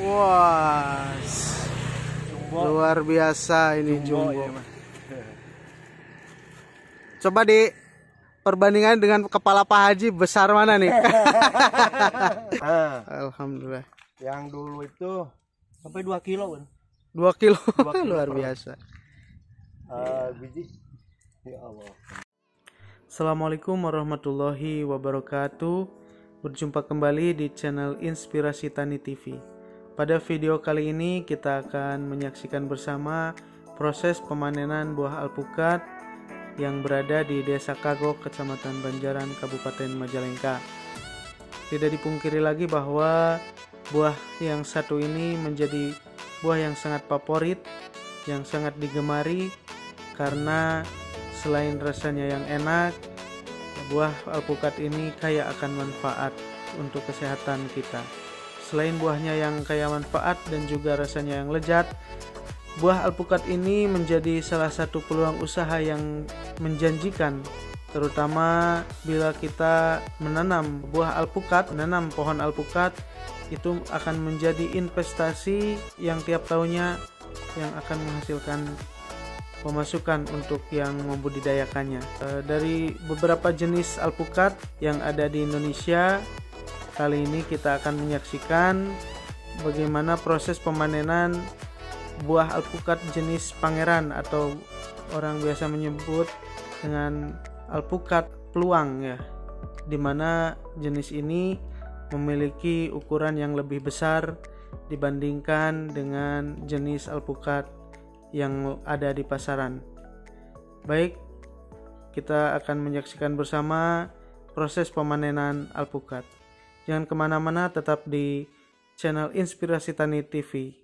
Wah, luar biasa ini jumbo. Ya, coba di perbandingan dengan kepala Pak Haji, besar mana nih? Alhamdulillah. Yang dulu itu sampai 2 kilo kan? 2 kilo, 2 kilo luar biasa. Biji. Ya Allah. Assalamualaikum warahmatullahi wabarakatuh. Berjumpa kembali di channel Inspirasi Tani TV. Pada video kali ini kita akan menyaksikan bersama proses pemanenan buah alpukat yang berada di Desa Kagok, Kecamatan Banjaran, Kabupaten Majalengka. Tidak dipungkiri lagi bahwa buah yang satu ini menjadi buah yang sangat favorit, yang sangat digemari karena selain rasanya yang enak, buah alpukat ini kaya akan manfaat untuk kesehatan kita. Selain buahnya yang kaya manfaat dan juga rasanya yang lezat, buah alpukat ini menjadi salah satu peluang usaha yang menjanjikan, terutama bila kita menanam buah alpukat, menanam pohon alpukat, itu akan menjadi investasi yang tiap tahunnya yang akan menghasilkan pemasukan untuk yang membudidayakannya. Dari beberapa jenis alpukat yang ada di Indonesia, kali ini kita akan menyaksikan bagaimana proses pemanenan buah alpukat jenis pangeran atau orang biasa menyebut dengan alpukat peluang ya, dimana jenis ini memiliki ukuran yang lebih besar dibandingkan dengan jenis alpukat yang ada di pasaran. Baik, kita akan menyaksikan bersama proses pemanenan alpukat. Jangan kemana-mana, tetap di channel Inspirasi Tani TV.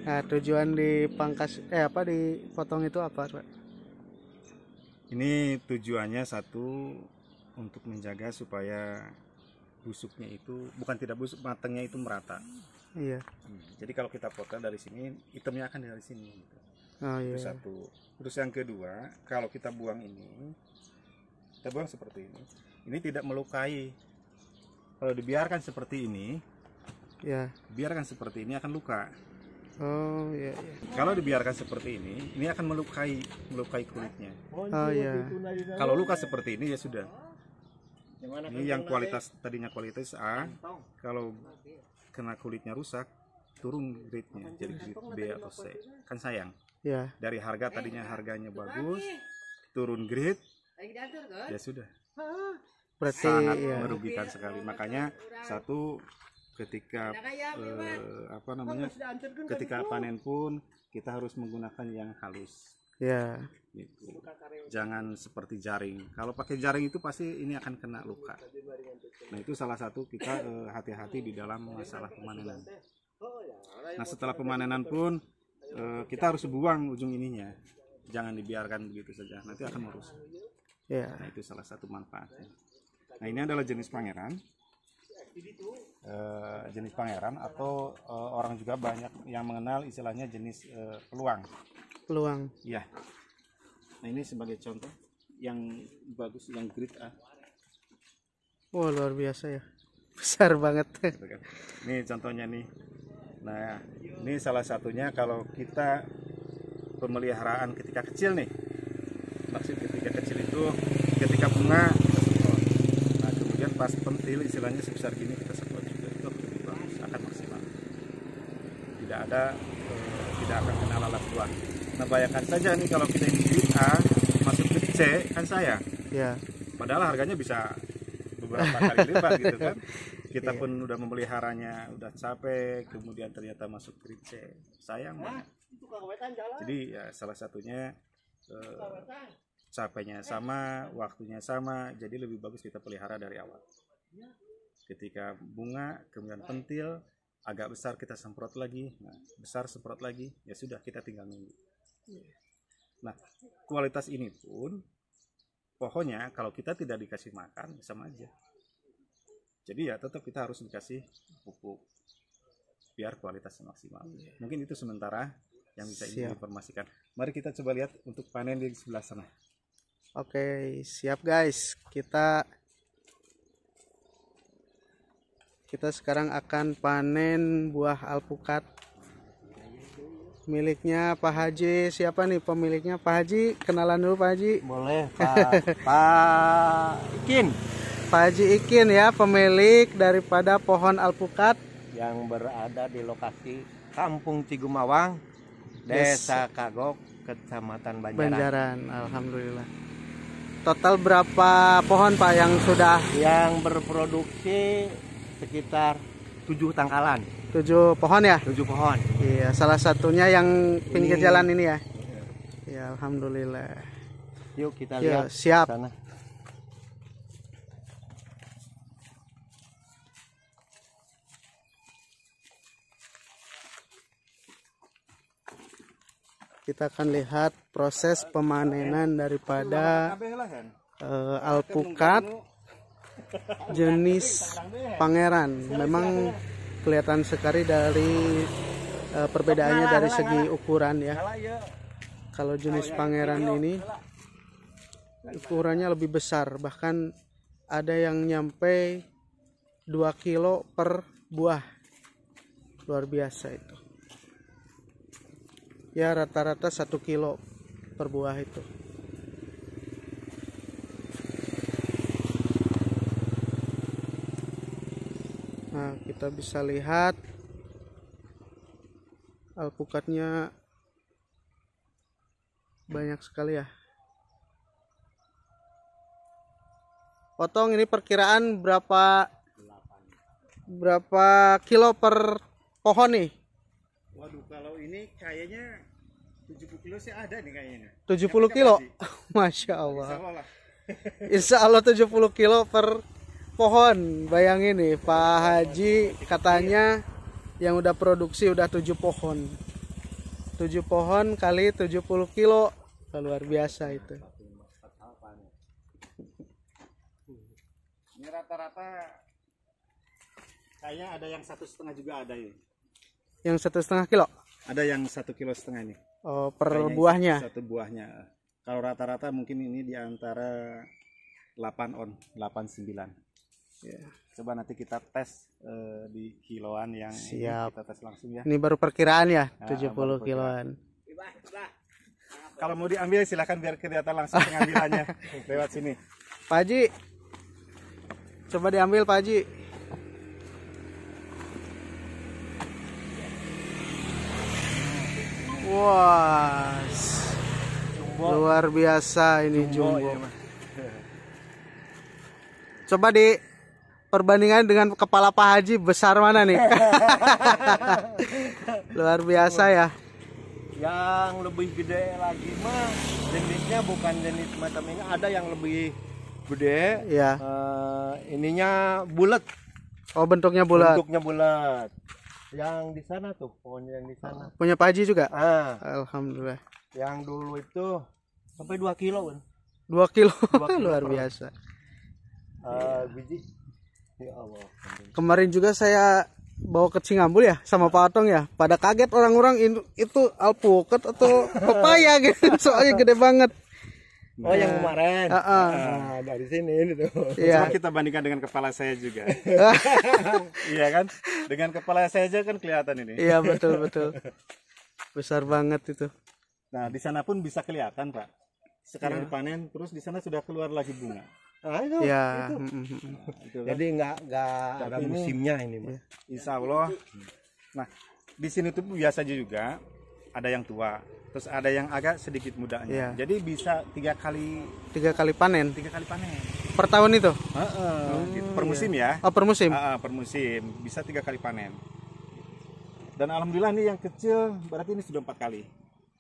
Nah, tujuan dipangkas dipotong itu apa, Pak? Ini tujuannya satu, untuk menjaga supaya busuknya itu tidak busuk, matangnya itu merata. Iya. Jadi kalau kita potong dari sini, hitamnya akan dari sini. Oh, iya. Itu satu. Terus yang kedua, kalau kita buang ini, kita buang seperti ini. Ini tidak melukai. Kalau dibiarkan seperti ini, Ya. biarkan seperti ini akan luka. Oh, iya, iya. Kalau dibiarkan seperti ini akan melukai kulitnya. Oh, iya. Kalau luka seperti ini ya sudah. Ini yang kualitas tadinya kualitas A, kalau kena kulitnya rusak, turun grade-nya jadi grade B atau C. Kan sayang. Ya. Dari harga tadinya harganya bagus, turun grade, ya sudah. Berarti Sangat ya. merugikan sekali. Makanya satu, ketika ketika panen pun kita harus menggunakan yang halus. Ya. Gitu. Jangan seperti jaring. Kalau pakai jaring itu pasti ini akan kena luka. Nah, itu salah satu kita hati-hati di dalam masalah pemanenan. Nah, setelah pemanenan pun kita harus buang ujung ininya. Jangan dibiarkan begitu saja, nanti akan merusak. Ya. Nah, itu salah satu manfaatnya. Nah, ini adalah jenis pangeran. Jenis pangeran atau orang juga banyak yang mengenal istilahnya jenis peluang. Peluang. Iya. Nah, ini sebagai contoh yang bagus, yang grade A. Wah, luar biasa ya, besar banget. Ini contohnya nih. Nah, ini salah satunya kalau kita pemeliharaan ketika kecil nih. Maksud ketika kecil itu ketika bunga kita semprot. Nah, kemudian pas pentil istilahnya sebesar gini kita semprot juga, itu lebih bagus, akan maksimal. Tidak akan kena lalat buah. Nah, bayangkan saja nih kalau kita ini grade A masuk grade C, kan sayang. Ya. Padahal harganya bisa beberapa kali lipat gitu kan. Kita pun udah memeliharanya, udah capek, kemudian ternyata masuk grade C, sayang banget. Jadi ya salah satunya capeknya sama, waktunya sama, jadi lebih bagus kita pelihara dari awal. Ketika bunga, kemudian pentil, agak besar kita semprot lagi, nah, besar semprot lagi, ya sudah kita tinggal nunggu. Nah, kualitas ini pun pohonnya kalau kita tidak dikasih makan sama aja. Jadi ya tetap kita harus dikasih pupuk biar kualitasnya maksimal. Mungkin itu sementara yang bisa Ibu informasikan. Mari kita coba lihat untuk panen di sebelah sana. Oke, siap guys. Kita sekarang akan panen buah alpukat miliknya Pak Haji. Siapa nih pemiliknya? Pak Haji, kenalan dulu Pak Haji. Boleh, Pak Ikin. Pak Haji Ikin ya, pemilik daripada pohon alpukat yang berada di lokasi Kampung Cigumawang, Desa Kagok, Kecamatan Banjaran. Alhamdulillah. Total berapa pohon Pak yang sudah? Yang berproduksi sekitar 7 tangkalan. 7 pohon ya? 7 pohon. Iya, salah satunya yang pinggir jalan ini ya. Ya, alhamdulillah. Yuk kita lihat. Siap. Sana. Kita akan lihat proses pemanenan daripada alpukat jenis Pangeran. Memang kelihatan sekali dari perbedaannya dari segi ukuran ya. Kalau jenis Pangeran ini ukurannya lebih besar, bahkan ada yang nyampe 2 kilo per buah. Luar biasa itu. Ya rata-rata 1 kilo per buah itu. Nah, kita bisa lihat alpukatnya banyak sekali ya. Potong ini perkiraan berapa kilo per pohon nih? Waduh, kalau ini kayaknya 70 kilo sih ada nih kayaknya. 70 kilo? Masya Allah. Insya Allah 70 kilo per pohon. Bayangin nih, Pak Haji katanya yang udah produksi udah 7 pohon. 7 pohon kali 70 kilo. Luar biasa itu. Ini rata-rata kayaknya ada yang 1,5 juga ada ya. Yang 1,5 kilo? Ada yang 1,5 kilo ini. Oh, per kayaknya buahnya? Satu buahnya. Kalau rata-rata mungkin ini di antara 8 on, 8-9. Ya. Coba nanti kita tes di kiloan yang siap. Ini kita tes langsung ya. Ini baru perkiraan ya, 70 kiloan. Kalau mau diambil silahkan biar kelihatan langsung pengambilannya lewat sini. Pak Haji, coba diambil Pak Haji. Wah, luar biasa ini jumbo. Ya, coba di perbandingan dengan kepala Pak Haji, besar mana nih? Luar biasa ya. Yang lebih gede lagi mah jenisnya bukan jenis macam ini, ada yang lebih gede. Ya. Ininya bulat. Oh, bentuknya bulat. Bentuknya bulat. Yang di sana tuh, pohon yang di sana. Punya Pak Haji juga? Alhamdulillah. Yang dulu itu sampai 2 kilo kan? 2 kilo, 2 kilo luar biasa. Biji. Ya Allah. Kemarin juga saya bawa ke Cingambul ya sama Pak Atong ya. Pada kaget orang-orang itu alpukat atau pepaya gitu. Soalnya gede banget. Oh, yang kemarin. Dari sini ini tuh. Ya. Coba kita bandingkan dengan kepala saya juga. Iya kan? Dengan kepala saya aja kan kelihatan ini. Iya, betul. Besar banget itu. Nah, di sana pun bisa kelihatan, Pak. Sekarang dipanen, terus di sana sudah keluar lagi bunga. Nah, itu. Ya. Itu. Itu kan? Jadi nggak ada musimnya ini, Mas. Insya Allah. Nah, di sini tuh biasa juga ada yang tua, terus ada yang agak sedikit mudanya. Ya. Jadi bisa 3 kali panen. 3 kali panen. Per tahun itu? Gitu. Per musim ya. Oh, per musim. Per musim bisa 3 kali panen. Dan alhamdulillah nih yang kecil berarti ini sudah 4 kali.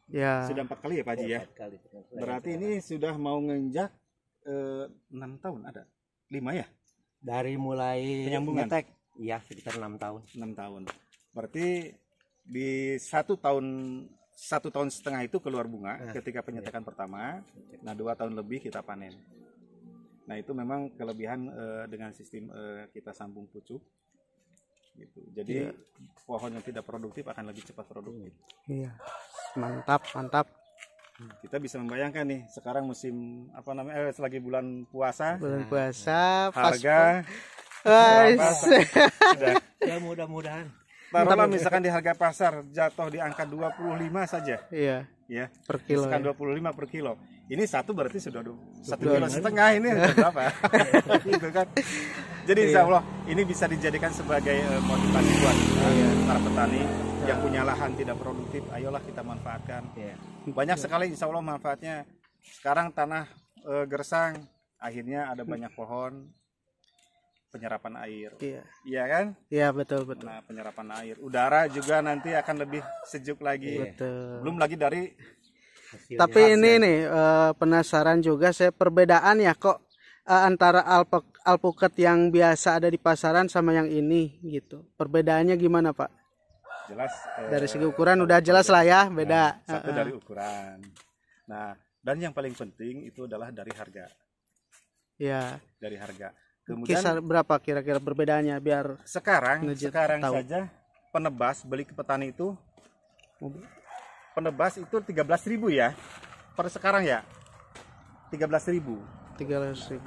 Ya. Sudah 4 kali ya Pak Haji ya. 4 kali. Berarti ini sudah mau nginjak 6 tahun ada. 5 ya? Dari mulai Penyambungan? ngetek, iya sekitar 6 tahun. 6 tahun. Berarti di 1 tahun setengah itu keluar bunga ketika penyetekan pertama. Nah 2 tahun lebih kita panen. Nah itu memang kelebihan dengan sistem kita sambung pucuk. Gitu. Jadi pohon yang tidak produktif akan lebih cepat produktif. Iya. Mantap, mantap. Kita bisa membayangkan nih sekarang musim apa namanya lagi bulan puasa. Bulan puasa, pas Harga Guys. sudah Ya mudah-mudahan. taruhlah misalkan di harga pasar jatuh di angka 25 saja Iya, ya. per kilo. Misalkan Ya. 25 per kilo. Ini satu berarti sudah 1,5 kilo ini udah berapa? Gitu kan. Jadi insya Allah ini bisa dijadikan sebagai motivasi buat para petani yang punya lahan tidak produktif. Ayolah kita manfaatkan. Banyak sekali insya Allah manfaatnya. Sekarang tanah gersang, akhirnya ada banyak pohon, penyerapan air. Iya. Iya kan? Iya, betul, betul. Nah, penyerapan air. Udara juga nanti akan lebih sejuk lagi. Betul. Belum lagi dari Tapi ini nih penasaran juga saya perbedaan ya kok antara alpukat yang biasa ada di pasaran sama yang ini gitu. Perbedaannya gimana Pak? jelas Dari segi ukuran udah jelas lah ya beda. satu dari ukuran. Nah, dan yang paling penting itu adalah dari harga. Ya. Dari harga. Kemudian Kisar berapa kira-kira perbedaannya biar sekarang tahu. saja penebas beli ke petani itu penebas itu 13.000 ya. Per sekarang ya. 13.000. 300.000.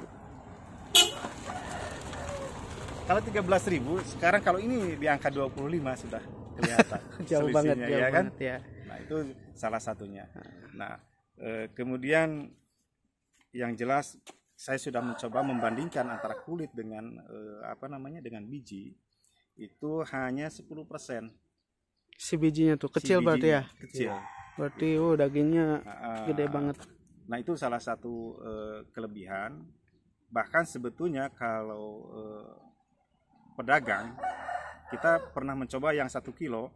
Kalau 13.000 sekarang kalau ini di angka 25 sudah kelihatan. Jauh banget, selisihnya, jauh ya kan? banget ya. Nah, itu salah satunya. Nah, kemudian yang jelas saya sudah mencoba membandingkan antara kulit dengan dengan biji itu hanya 10%. Si bijinya tuh kecil Si berarti ya. bijinya kecil. Berarti dagingnya gede banget. Nah, itu salah satu kelebihan. Bahkan sebetulnya kalau pedagang kita pernah mencoba yang 1 kilo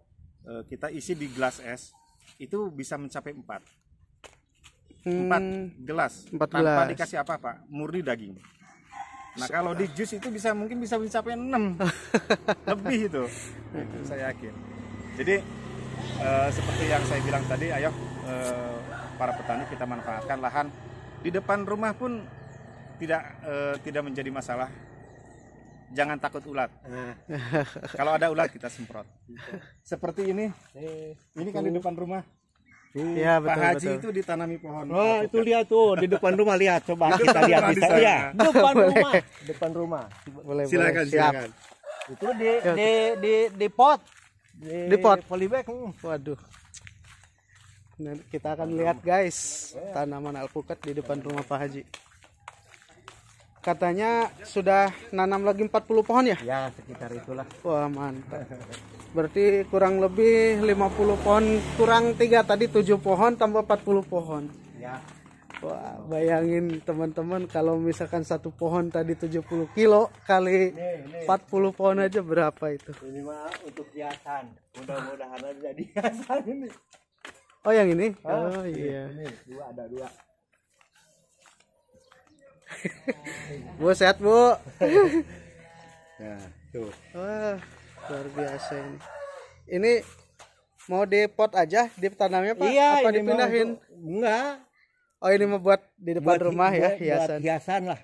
kita isi di gelas es itu bisa mencapai 4 gelas 4 tanpa gelas. dikasih apa-apa, murni daging. Nah, kalau di jus itu mungkin bisa mencapai 6 lebih itu saya yakin. Jadi seperti yang saya bilang tadi, ayo para petani kita manfaatkan lahan di depan rumah pun tidak menjadi masalah. Jangan takut ulat. Kalau ada ulat kita semprot. Seperti ini kan di depan rumah. Iya, betul, Pak Haji betul. itu ditanami pohon. Oh, itu lihat tuh di depan rumah, lihat coba kita lihat Di bisa sana. ya. Depan rumah. Boleh, Silakan, boleh. Siap. silakan. Itu di pot. Di pot? Polybag. Waduh. Nah, kita akan lihat guys tanaman alpukat di depan rumah Pak Haji. Katanya sudah nanam lagi 40 pohon ya? Ya, sekitar itulah. Wah, mantap. Berarti kurang lebih 50 pohon kurang 3 tadi 7 pohon tambah 40 pohon. Ya. Wah, bayangin teman-teman kalau misalkan satu pohon tadi 70 kilo kali 40 pohon aja berapa itu? Ini mah untuk hiasan. Mudah-mudahan aja jadi hiasan ini. Oh, yang ini? Oh, iya. Ini ada dua. Bu, sehat, Bu. Nah, tuh. Wah, luar biasa ini. Ini mau di pot aja ditanamnya Pak? Iya, apa ini mah dipindahin? enggak. Oh, ini mau buat di depan rumah ya, Buat hiasan. hiasan lah.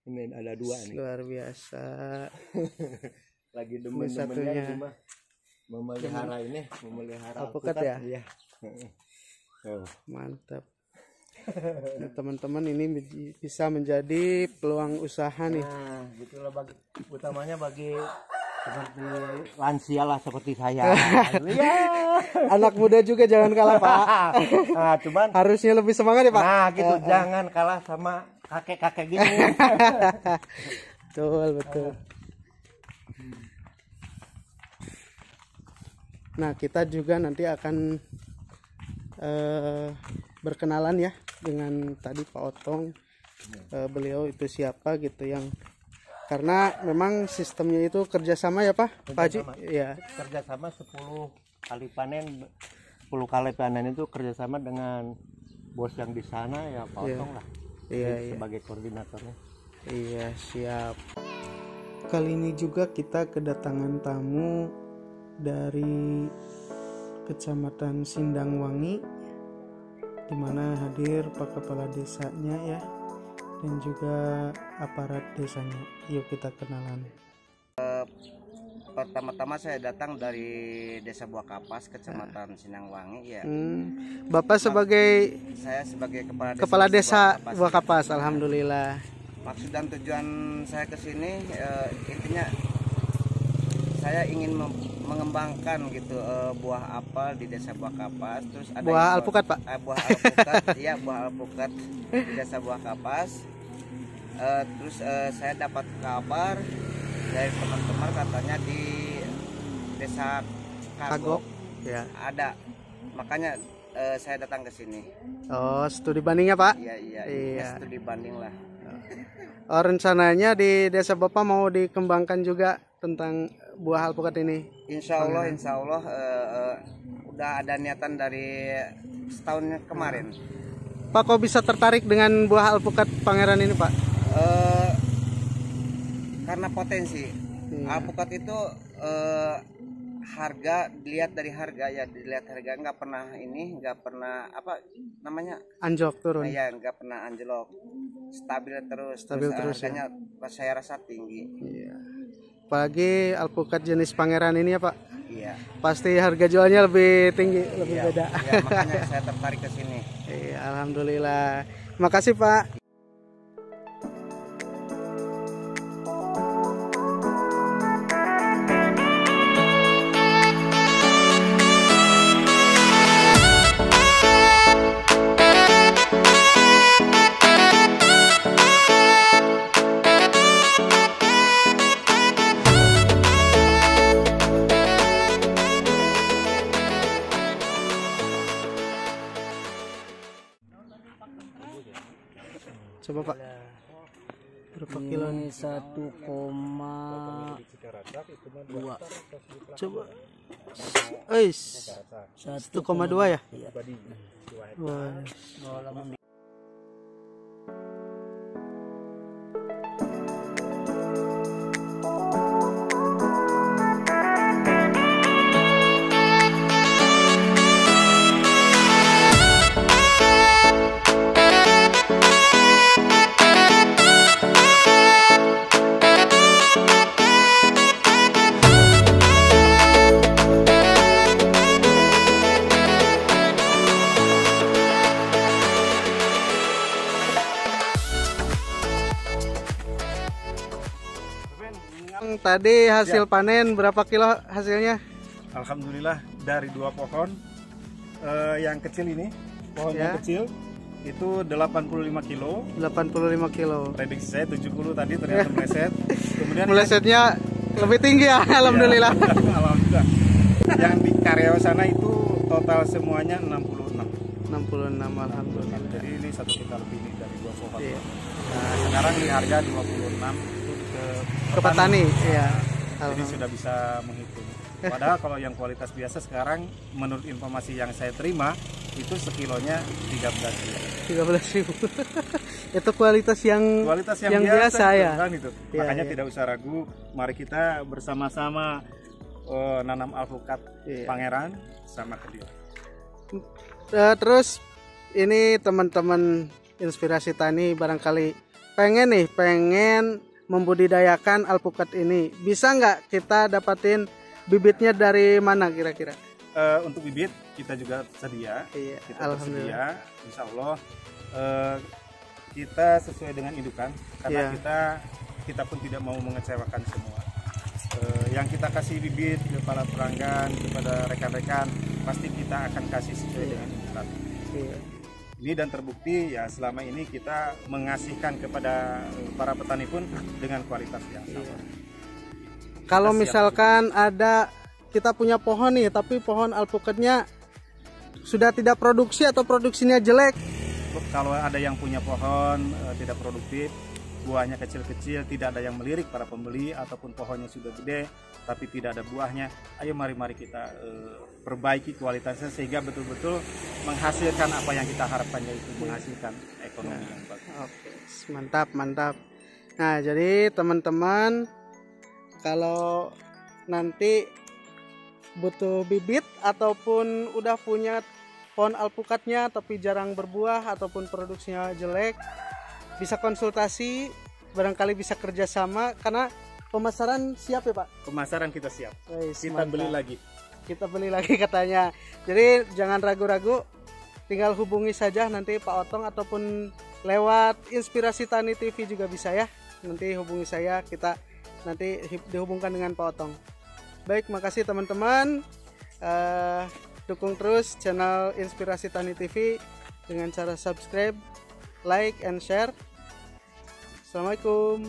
Ini ada dua nih. Luar biasa. Lagi Ini demen-demennya satunya. ini mah. Memelihara ini, memelihara Alpukat ya? Iya. Oh. Mantap. Nah, teman-teman ini bisa menjadi peluang usaha nih. Nah, gitulah utamanya bagi seperti lansia lah seperti saya. Iya. Anak muda juga jangan kalah Pak. Nah, cuman Harusnya lebih semangat ya Pak. nah gitu jangan kalah sama kakek-kakek gini. Betul, betul. Nah, kita juga nanti akan berkenalan ya dengan tadi Pak Otong. Beliau itu siapa gitu yang karena memang sistemnya itu kerjasama ya Pak Haji. Ya. Kerjasama 10 kali panen 10 kali panen itu kerjasama dengan bos yang di sana ya Pak Otong lah. Iya. Sebagai koordinatornya. Iya, siap. Kali ini juga kita kedatangan tamu dari Kecamatan Sindangwangi, di mana hadir Pak Kepala Desanya ya, dan juga aparat desanya. Yuk kita kenalan. Pertama-tama saya datang dari Desa Buah Kapas, Kecamatan Sindangwangi ya. Bapak sebagai Saya sebagai Kepala Desa Buah Kapas, alhamdulillah. Maksud dan tujuan saya ke sini intinya saya ingin mengembangkan gitu buah apel di Desa Buah Kapas. Terus ada Buah alpukat, Pak. Buah alpukat, iya buah alpukat di Desa Buah Kapas. Terus saya dapat kabar dari teman-teman katanya di Desa Kagok ya. ada, makanya saya datang ke sini. Oh, studi bandingnya Pak? Iya. Studi banding lah. Oh, rencananya di desa Bapak mau dikembangkan juga tentang buah alpukat ini? Insya Allah udah ada niatan dari setahun kemarin. Pak, kok bisa tertarik dengan buah alpukat Pangeran ini Pak? Karena potensi alpukat itu harga, dilihat harga nggak pernah apa namanya anjlok turun. Iya, nggak pernah anjlok, stabil terus harganya ya. Saya rasa tinggi. Iya. Apalagi alpukat jenis Pangeran ini ya Pak. Iya. Pasti harga jualnya lebih tinggi, lebih beda. Iya, makanya saya tertarik ke sini. Iya, alhamdulillah. Makasih Pak. Coba Pak, berapa kilo nih? 1,2. Coba, 1,2 ya? Wah. Tadi hasil panen berapa kilo hasilnya? Alhamdulillah dari 2 pohon yang kecil ini, pohon yang kecil itu 85 kilo. 85 kilo. Prediksi saya 70 tadi ternyata meleset. Kemudian melesetnya lebih tinggi ya, alhamdulillah. Ya, alhamdulillah. Yang di Karyawan sana itu total semuanya 66. 66 alhamdulillah. Jadi ini 1 kita lebih nih dari 2 pohon. Iya. Nah, sekarang di harga 26 ke petani, iya. Jadi sudah bisa menghitung. Padahal kalau yang kualitas biasa sekarang menurut informasi yang saya terima itu sekilonya 13.000. Itu kualitas yang biasa gitu, ya. Kan, itu. Ya, makanya ya. tidak usah ragu, mari kita bersama-sama nanam alpukat Pangeran sama Kediri. Terus ini teman-teman Inspirasi Tani barangkali pengen membudidayakan alpukat ini. Bisa nggak kita dapatin bibitnya dari mana kira-kira? Untuk bibit kita juga sedia. Iya, Kita tersedia, insya Allah kita sesuai dengan indukan karena kita pun tidak mau mengecewakan semua. Yang kita kasih bibit kepada pelanggan, kepada rekan-rekan, pasti kita akan kasih sesuai dengan indukan. Ini dan terbukti ya selama ini kita mengasihkan kepada para petani pun dengan kualitas yang sama. Kalau misalkan ada kita punya pohon nih, tapi pohon alpukatnya sudah tidak produksi atau produksinya jelek. Kalau ada yang punya pohon tidak produktif, buahnya kecil-kecil, tidak ada yang melirik para pembeli, ataupun pohonnya sudah gede tapi tidak ada buahnya. Ayo mari kita perbaiki kualitasnya sehingga betul-betul menghasilkan apa yang kita harapkan, yaitu menghasilkan ekonomi yang bagus. Oke, mantap. Nah, jadi teman-teman kalau nanti butuh bibit ataupun udah punya pohon alpukatnya tapi jarang berbuah ataupun produksinya jelek, bisa konsultasi, barangkali bisa kerjasama, karena pemasaran siap ya Pak? Pemasaran kita siap. Kita Mantap. beli lagi Katanya. Jadi jangan ragu-ragu, tinggal hubungi saja nanti Pak Otong, ataupun lewat Inspirasi Tani TV juga bisa ya. Nanti hubungi saya, kita nanti dihubungkan dengan Pak Otong. Baik, makasih teman-teman. Dukung terus channel Inspirasi Tani TV dengan cara subscribe, like, and share. Assalamualaikum.